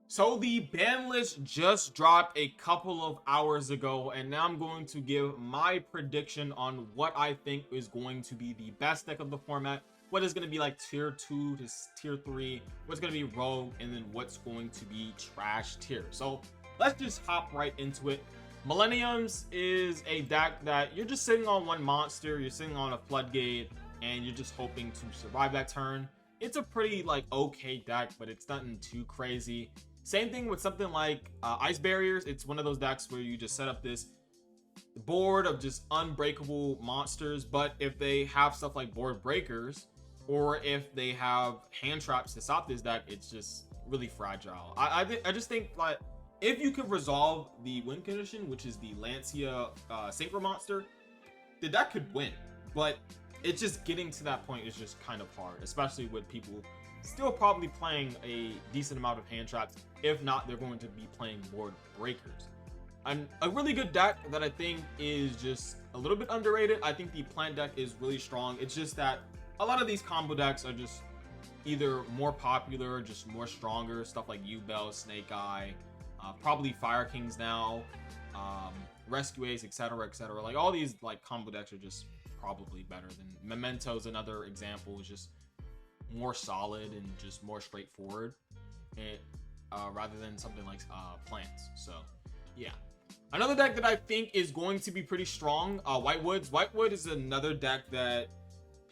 So the ban list just dropped a couple of hours ago, and now I'm going to give my prediction on what I think is going to be the best deck of the format, what is going to be like tier 2 to tier 3, what's going to be rogue, and then what's going to be trash tier. So let's just hop right into it. Millenniums is a deck that you're just sitting on one monster, you're sitting on a floodgate, and you're just hoping to survive that turn. It's a pretty like okay deck, but it's nothing too crazy. Same thing with something like Ice Barriers. It's one of those decks where you just set up this board of just unbreakable monsters, but if they have stuff like board breakers, or if they have hand traps to stop this deck, it's just really fragile. I just think like if you could resolve the win condition, which is the Lancia synchro monster, the deck could win. But it's just getting to that point is just kind of hard, especially with people still probably playing a decent amount of hand traps. If not, they're going to be playing board breakers. And a really good deck that I think is just a little bit underrated. I think the plant deck is really strong. It's just that a lot of these combo decks are just either more popular, just more stronger. Stuff like Yugioh, Snake Eye, probably Fire Kings now, Rescue Ace, etc., etc. Like all these like combo decks are just probably better than Memento's another example. Is just more solid and just more straightforward, and rather than something like plants. So yeah, another deck that I think is going to be pretty strong, Whitewoods. Whitewood is another deck that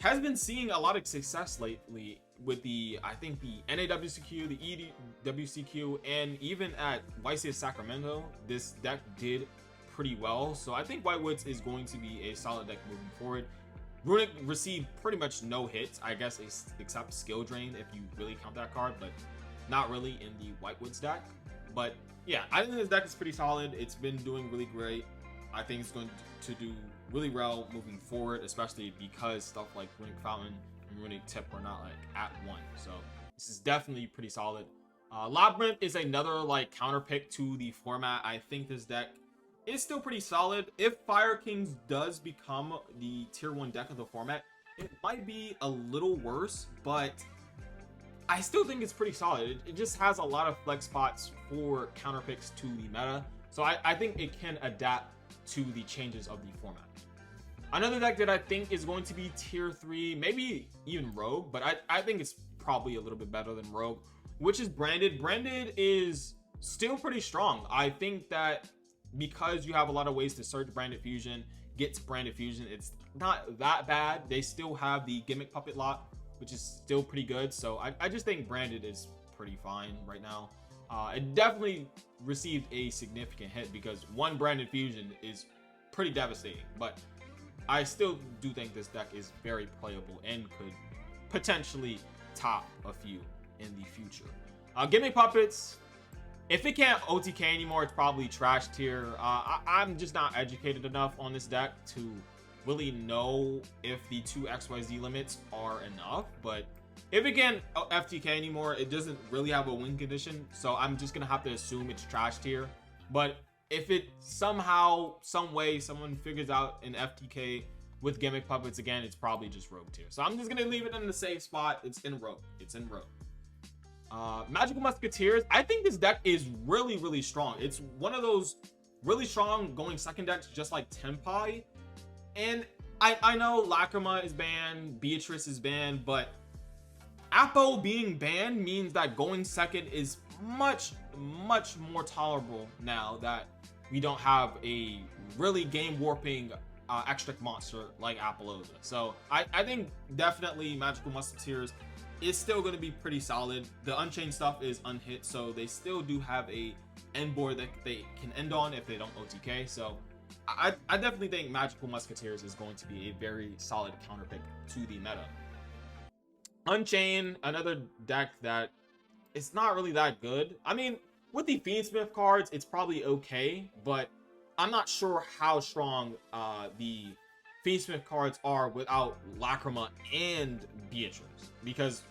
has been seeing a lot of success lately with the, I think the NAWCQ, the EDWCQ, and even at YCS Sacramento, this deck did pretty well. So I think Whitewoods is going to be a solid deck moving forward. Runic received pretty much no hits, I guess, except Skill Drain if you really count that card, but not really in the Whitewoods deck. But yeah, I think this deck is pretty solid. It's been doing really great. I think it's going to do really well moving forward, especially because stuff like Runic Fountain and Runic Tip are not like at 1. So this is definitely pretty solid. Labyrinth is another like counter pick to the format. I think this deck is still pretty solid. If Fire Kings does become the tier 1 deck of the format, it might be a little worse, but I still think it's pretty solid. It just has a lot of flex spots for counter picks to the meta, so I think it can adapt to the changes of the format. Another deck that I think is going to be tier 3, maybe even Rogue, but I think it's probably a little bit better than Rogue, which is Branded. Branded is still pretty strong. I think that because you have a lot of ways to search Branded Fusion, get to Branded Fusion, it's not that bad. They still have the Gimmick Puppet lot, which is still pretty good. So I just think Branded is pretty fine right now. It definitely received a significant hit because one Branded Fusion is pretty devastating, but I still do think this deck is very playable and could potentially top a few in the future. Gimmick Puppets, if it can't OTK anymore, it's probably trash tier. I'm just not educated enough on this deck to really know if the 2 XYZ limits are enough, but if it can't FTK anymore, it doesn't really have a win condition, so I'm just gonna have to assume it's trash tier. But if it somehow, some way, someone figures out an FTK with Gimmick Puppets again, it's probably just Rogue tier. So I'm just gonna leave it in the safe spot. It's in Rogue. It's in Rogue. Magical Musketeers, I think this deck is really, really strong. It's one of those really strong going second decks, just like Tenpai. And I know Lacrima is banned, Beatrice is banned, but Apo being banned means that going second is much, much more tolerable now that we don't have a really game warping extra monster like Apollosa. So I think definitely Magical Musketeers is still going to be pretty solid. The Unchained stuff is unhit, so they still do have a end board that they can end on if they don't OTK. So I definitely think Magical Musketeers is going to be a very solid counter pick to the meta. Unchained, another deck that it's not really that good. I mean, with the Fiendsmith cards, it's probably okay, but I'm not sure how strong the Fiendsmith cards are without Lacrima and Beatrice, because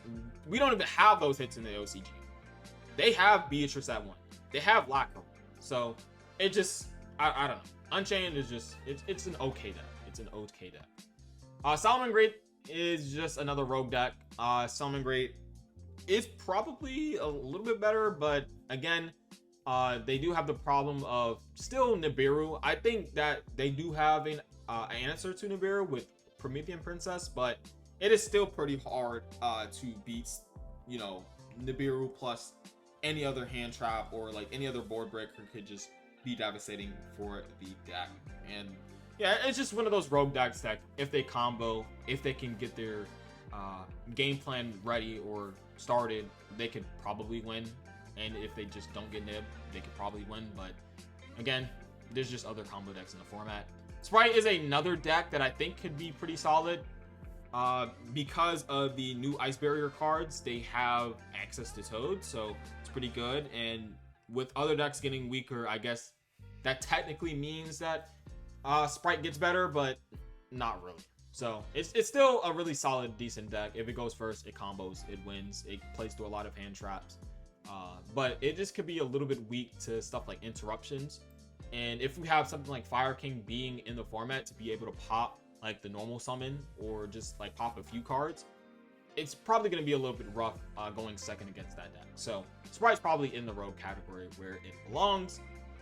we don't even have those hits in the OCG. They have Beatrice at 1. They have Lacrima. So it just, I don't know. Unchained is just, it's an okay deck. It's an okay deck. Salamangreat is just another rogue deck. Salamangreat, is probably a little bit better, but again, they do have the problem of still Nibiru. I think that they do have an answer to Nibiru with Promethean Princess, but it is still pretty hard to beat, you know, Nibiru plus any other hand trap or like any other board breaker could just be devastating for the deck. And yeah, it's just one of those rogue decks that if they combo, if they can get their game plan ready or started, they could probably win. And if they just don't get nib, they could probably win. But again, there's just other combo decks in the format. Sprite is another deck that I think could be pretty solid. Because of the new Ice Barrier cards, they have access to Toad, so it's pretty good. And with other decks getting weaker, I guess that technically means that Sprite gets better, but not really. So it's still a really solid, decent deck. If it goes first, it combos, it wins, it plays through a lot of hand traps. But it just could be a little bit weak to stuff like interruptions. And if we have something like Fire King being in the format to be able to pop like the normal summon or just like pop a few cards, it's probably going to be a little bit rough going second against that deck. So Sprite's probably in the rogue category where it belongs.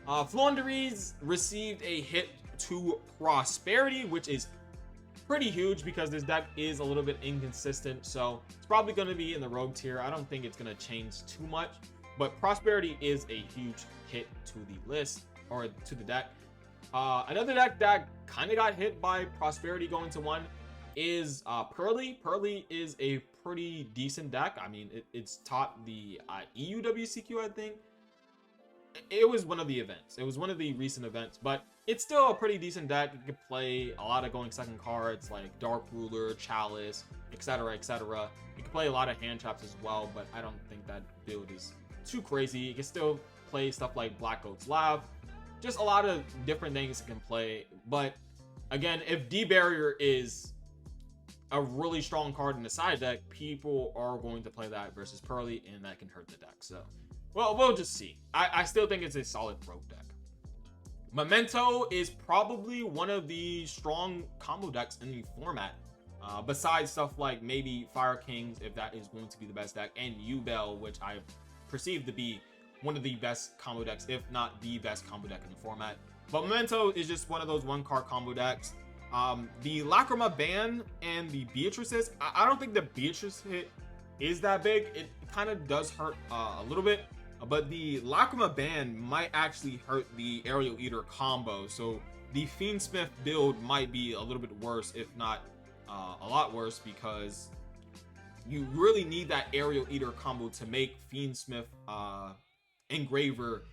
Floowandereeze received a hit to Prosperity, which is pretty huge because this deck is a little bit inconsistent, so it's probably going to be in the rogue tier. I don't think it's going to change too much, but Prosperity is a huge hit to the list or to the deck. Another deck that kind of got hit by Prosperity going to 1 is Pearly. Pearly is a pretty decent deck. I mean, it's topped the EUWCQ, I think. It was one of the events. It was one of the recent events, but it's still a pretty decent deck. You could play a lot of going second cards like Dark Ruler, Chalice, etc., etc. You can play a lot of hand traps as well, but I don't think that build is too crazy. You can still play stuff like Black Goat's Lab. Just a lot of different things you can play. But again, if D-Barrier is a really strong card in the side deck, people are going to play that versus Pearly, and that can hurt the deck. So, well, we'll just see. I still think it's a solid rogue deck. Memento is probably one of the strong combo decks in the format. Besides stuff like maybe Fire Kings, if that is going to be the best deck, and Yugioh, which I perceive to be one of the best combo decks, if not the best combo deck in the format. But Memento is just one of those one card combo decks. The Lacrima ban and the Beatrice's, I don't think the Beatrice hit is that big. It kind of does hurt a little bit, but the Lacrima ban might actually hurt the Aerial Eater combo. So the Fiendsmith build might be a little bit worse, if not a lot worse, because you really need that Aerial Eater combo to make Fiendsmith Engraver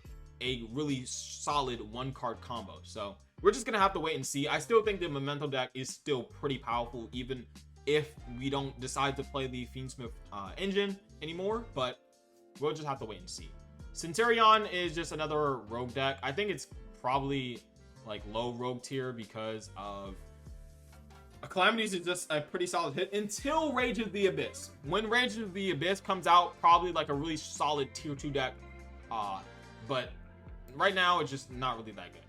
a really solid one card combo. So we're just gonna have to wait and see. I still think the Memento deck is still pretty powerful, even if we don't decide to play the Fiendsmith engine anymore, but we'll just have to wait and see. Centurion is just another rogue deck. I think it's probably like low rogue tier because of Calamities is just a pretty solid hit until Rage of the Abyss. When Rage of the Abyss comes out, probably like a really solid tier 2 deck. But right now it's just not really that good.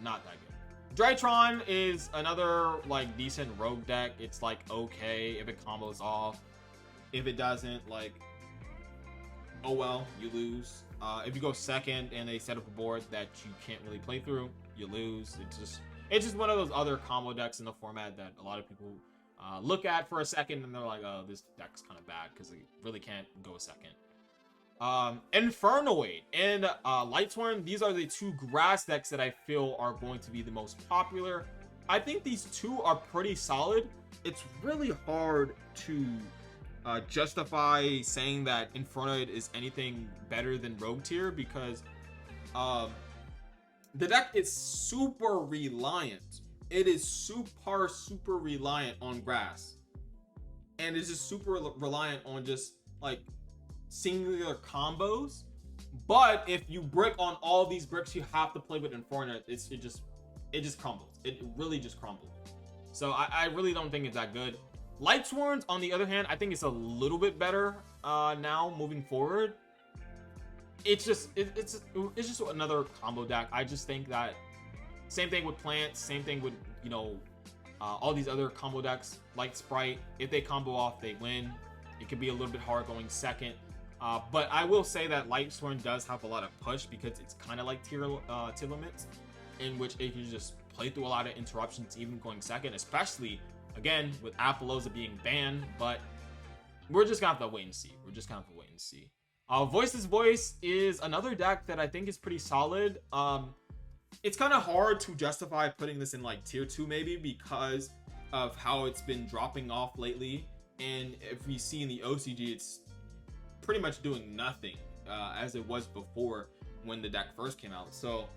Not that good. Drytron is another like decent rogue deck. It's like okay if it combos off. If it doesn't, like, oh well, you lose. If you go second and they set up a board that you can't really play through, you lose. It's just one of those other combo decks in the format that a lot of people look at for a second and they're like, oh, this deck's kind of bad because they really can't go a second. Infernoid and Lightsworn, these are the two grass decks that I feel are going to be the most popular. I think these two are pretty solid. It's really hard to justify saying that Infernoid is anything better than Rogue tier because the deck is super reliant. It is super reliant on grass, and it's just super reliant on just like singular combos. But if you brick on all these bricks you have to play with Infernoid, it just crumbles. It really just crumbles. So I really don't think it's that good. Lightsworns, on the other hand, I think it's a little bit better now moving forward. It's just another combo deck. I just think that same thing with plants, same thing with, you know, all these other combo decks like Sprite. If they combo off, they win. It could be a little bit hard going second. But I will say that Lightsworn does have a lot of push because it's kind of like tier limits, in which it can just play through a lot of interruptions even going second, especially again with Appaloosa being banned. But we're just gonna have to wait and see. Voiceless Voice is another deck that I think is pretty solid. It's kind of hard to justify putting this in like tier 2 maybe because of how it's been dropping off lately, and if we see in the OCG, it's pretty much doing nothing as it was before when the deck first came out. So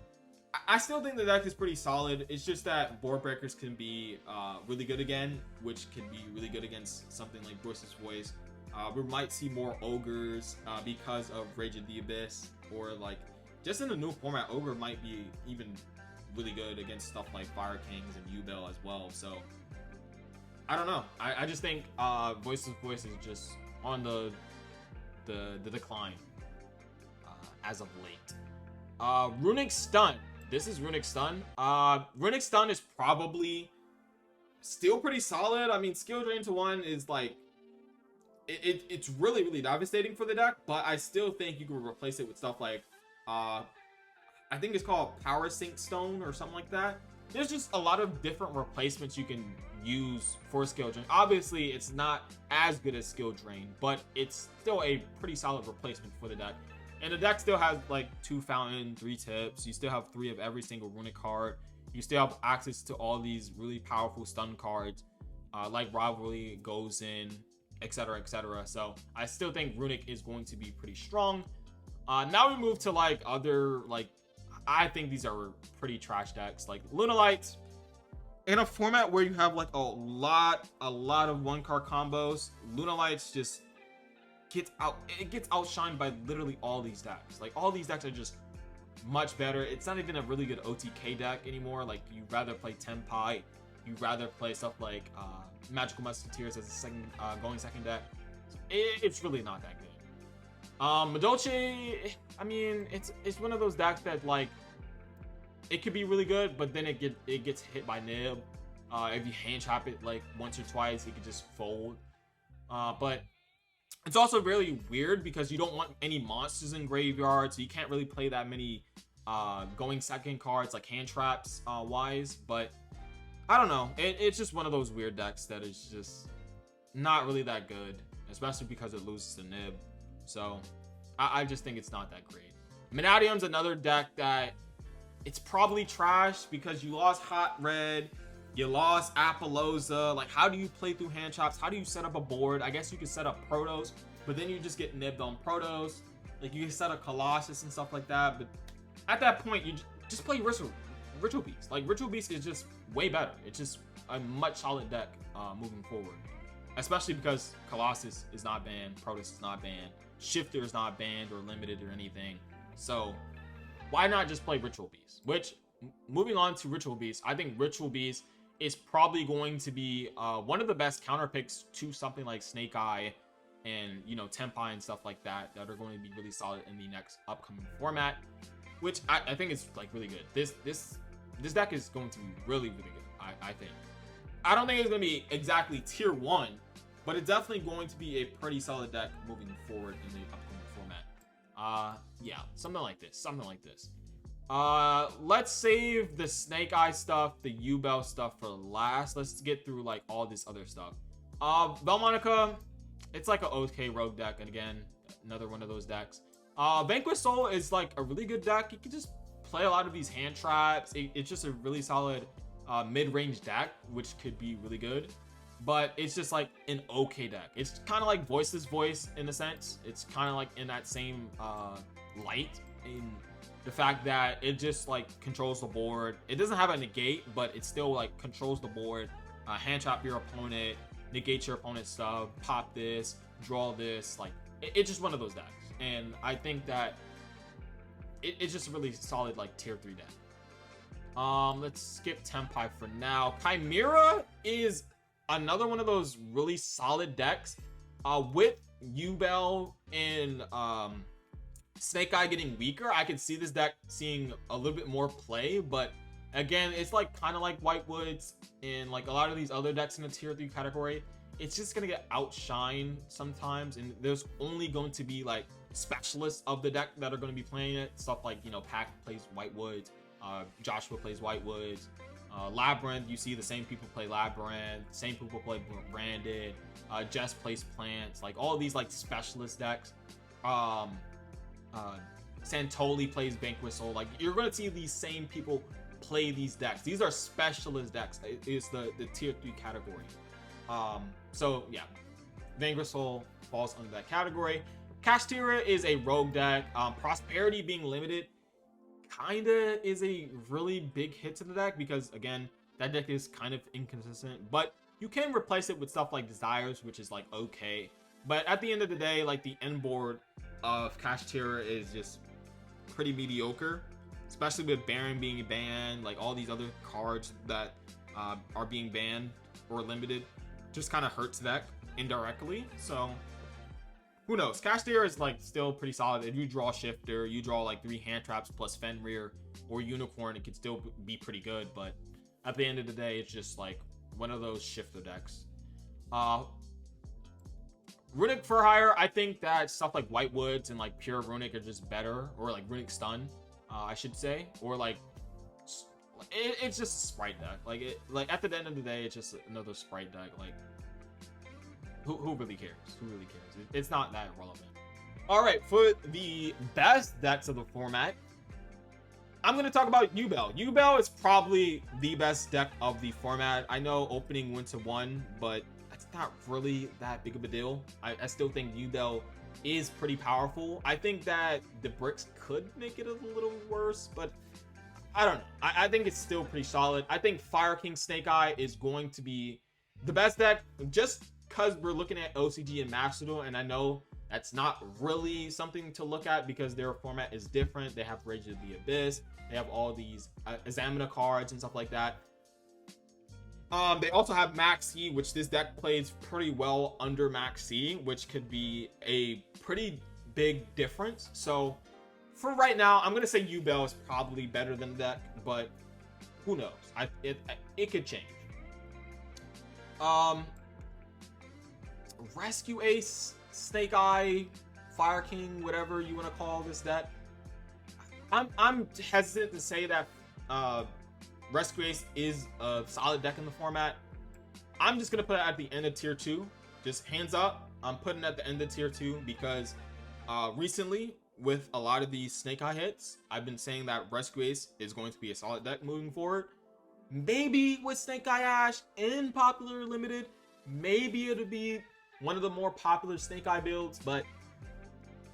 I still think the deck is pretty solid. It's just that board breakers can be really good again, which can be really good against something like Voiceless Voice. We might see more ogres because of Rage of the Abyss, or like just in the new format, ogre might be even really good against stuff like Fire Kings and Yugioh as well. So I don't know. I just think Voiceless Voice is just on the decline as of late. Runic Stun. This is Runic Stun. Runic Stun is probably still pretty solid. I mean, skill drain to 1 is like it's really devastating for the deck, but I still think you can replace it with stuff like I think it's called Power Sink Stone or something like that. There's just a lot of different replacements you can use for skill drain. Obviously it's not as good as skill drain, but it's still a pretty solid replacement for the deck. And the deck still has like 2 fountain, 3 tips. You still have 3 of every single runic card. You still have access to all these really powerful stun cards like Rivalry, Goes In, etc, etc. So I still think runic is going to be pretty strong. Now we move to like other, like I think these are pretty trash decks like Lunalights. In a format where you have like a lot of 1-card combos, Lunalights just gets outshined by literally all these decks. Like all these decks are just much better. It's not even a really good OTK deck anymore. Like you'd rather play Tenpai, you'd rather play stuff like Magical Musketeers as a second going second deck. It's really not that good. Madolche, I mean, it's one of those decks that like it could be really good, but then it gets hit by Nib. If you hand trap it like once or twice, it could just fold. But it's also really weird because you don't want any monsters in graveyard, so you can't really play that many going second cards like hand traps wise. But I don't know, it's just one of those weird decks that is just not really that good, especially because it loses to Nib. So I just think it's not that great. Manadium's another deck that it's probably trash because you lost Hot Red, you lost Appaloosa. Like, how do you play through hand chops? How do you set up a board? I guess you could set up Protos, but then you just get nibbed on Protos. Like, you can set up Colossus and stuff like that, but at that point, you just play Ritual Beast. Like, Ritual Beast is just way better. It's just a much solid deck moving forward, especially because Colossus is not banned, Protos is not banned, Shifter is not banned or limited or anything. So why not just play Ritual Beast? Which, moving on to Ritual Beast, I think Ritual Beast is probably going to be one of the best counter picks to something like Snake Eye and, you know, Tenpai and stuff like that are going to be really solid in the next upcoming format, which I think is like really good. This deck is going to be really good. I think. I don't think it's going to be exactly tier 1, but it's definitely going to be a pretty solid deck moving forward in the upcoming format. Yeah, something like this. Let's save the Snake Eye stuff, the Yubel stuff for last. Let's get through like all this other stuff. Velmonica, it's like an OK rogue deck, and again, another one of those decks. Vanquish Soul is like a really good deck. You can just play a lot of these hand traps. It's just a really solid mid-range deck, which could be really good, but it's just like an OK deck. It's kind of like Voiceless Voice in a sense. It's kind of like in that same light, in the fact that it just like controls the board. It doesn't have a negate, but it still like controls the board. Hand trap your opponent, negate your opponent's stuff, pop this, draw this. Like it's just one of those decks, and I think that it's just a really solid like tier 3 deck. Let's skip Tenpai for now. Chimera is another one of those really solid decks. With Yubel and Snake Eye getting weaker, I could see this deck seeing a little bit more play, but again, it's like kind of like Whitewoods and like a lot of these other decks in the tier 3 category. it's just gonna get outshined sometimes, and there's only going to be like specialists of the deck that are going to be playing it. Stuff like, you know, Pack plays White Woods, Joshua plays White Woods, Labyrinth, you see the same people play Labyrinth, same people play Branded, Jess plays Plants, like all these like specialist decks. Santoli plays Banquisol. Like, you're going to see these same people play these decks. These are specialist decks. It's the tier 3 category. So yeah, Banquisol falls under that category. Kashtira is a rogue deck. Prosperity being limited kinda is a really big hit to the deck, because again, that deck is kind of inconsistent, but you can replace it with stuff like Desires, which is like okay. But at the end of the day, like, the end board of Kashtira is just pretty mediocre, especially with Baron being banned. Like, all these other cards that are being banned or limited just kind of hurts the deck indirectly. So who knows? Kashtira is like still pretty solid. If you draw Shifter, you draw like 3 hand traps plus Fenrir or Unicorn, it could still be pretty good. But at the end of the day, it's just like one of those shifter decks. Runic for hire, I think that stuff like White Woods and like pure Runic are just better, or like Runic Stun, I should say, or like it's just a sprite deck. Like at the end of the day, it's just another sprite deck. Like, who really cares? Who really cares? It's not that relevant. All right, for the best decks of the format, I'm going to talk about Yugioh. Yugioh is probably the best deck of the format. I know opening went to 1, but that's not really that big of a deal. I still think Yugioh is pretty powerful. I think that the bricks could make it a little worse, but I don't know. I think it's still pretty solid. I think Fire King Snake Eye is going to be the best deck, just because we're looking at OCG and Master Duel, and I know that's not really something to look at because their format is different. They have Rage of the Abyss, they have all these Examiner cards and stuff like that. They also have Max C, which this deck plays pretty well under Max C, which could be a pretty big difference. So for right now, I'm gonna say Yugioh is probably better than the deck, but who knows? It could change. Rescue Ace, Snake Eye, Fire King, whatever you want to call this deck. I'm hesitant to say that Rescue Ace is a solid deck in the format. I'm just gonna put it at the end of tier 2. Just hands up, I'm putting it at the end of tier 2 because recently, with a lot of these Snake Eye hits, I've been saying that Rescue Ace is going to be a solid deck moving forward. Maybe with Snake Eye Ash in popular limited, maybe it'll be one of the more popular Snake Eye builds, but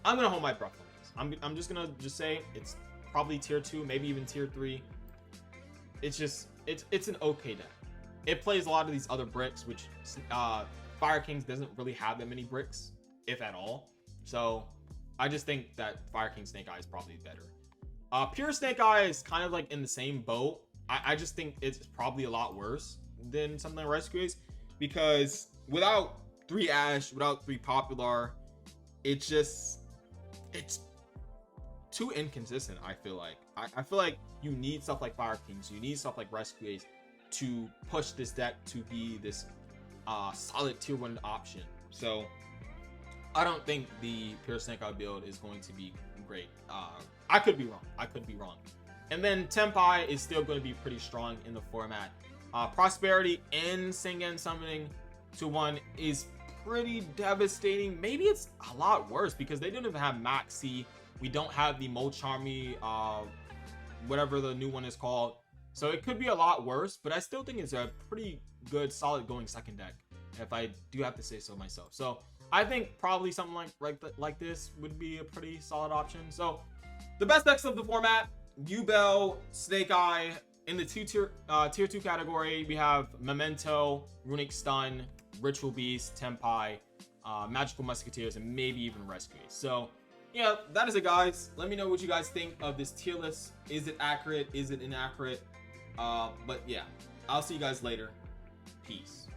I'm gonna hold my breath on this. I'm just gonna say it's probably tier 2, maybe even tier 3. It's an okay deck. It plays a lot of these other bricks, which Fire Kings doesn't really have that many bricks, if at all. So I just think that Fire King Snake Eye is probably better. Pure Snake Eye is kind of like in the same boat. I just think it's probably a lot worse than something like Rescue Ace, because without 3 Ash, without 3 Popular, it's too inconsistent. I feel like I feel like you need stuff like Fire Kings, you need stuff like Rescue Ace to push this deck to be this solid tier 1 option. So I don't think the pure Snake Eye build is going to be great. I could be wrong. And then Tempai is still going to be pretty strong in the format. Prosperity and Sengen summoning to 1 is pretty devastating. Maybe it's a lot worse because they don't even have Max C. We don't have the Mocharmy, whatever the new one is called. So it could be a lot worse, but I still think it's a pretty good, solid going second deck, if I do have to say so myself. So I think probably something like this would be a pretty solid option. So the best decks of the format: Yugioh, Snake Eye. In the tier 2 category, we have Memento, Runic Stun, Ritual Beast, Tempai, Magical Musketeers, and maybe even Rescue. So yeah, that is it, guys. Let me know what you guys think of this tier list. Is it accurate? Is it inaccurate? But yeah, I'll see you guys later. Peace.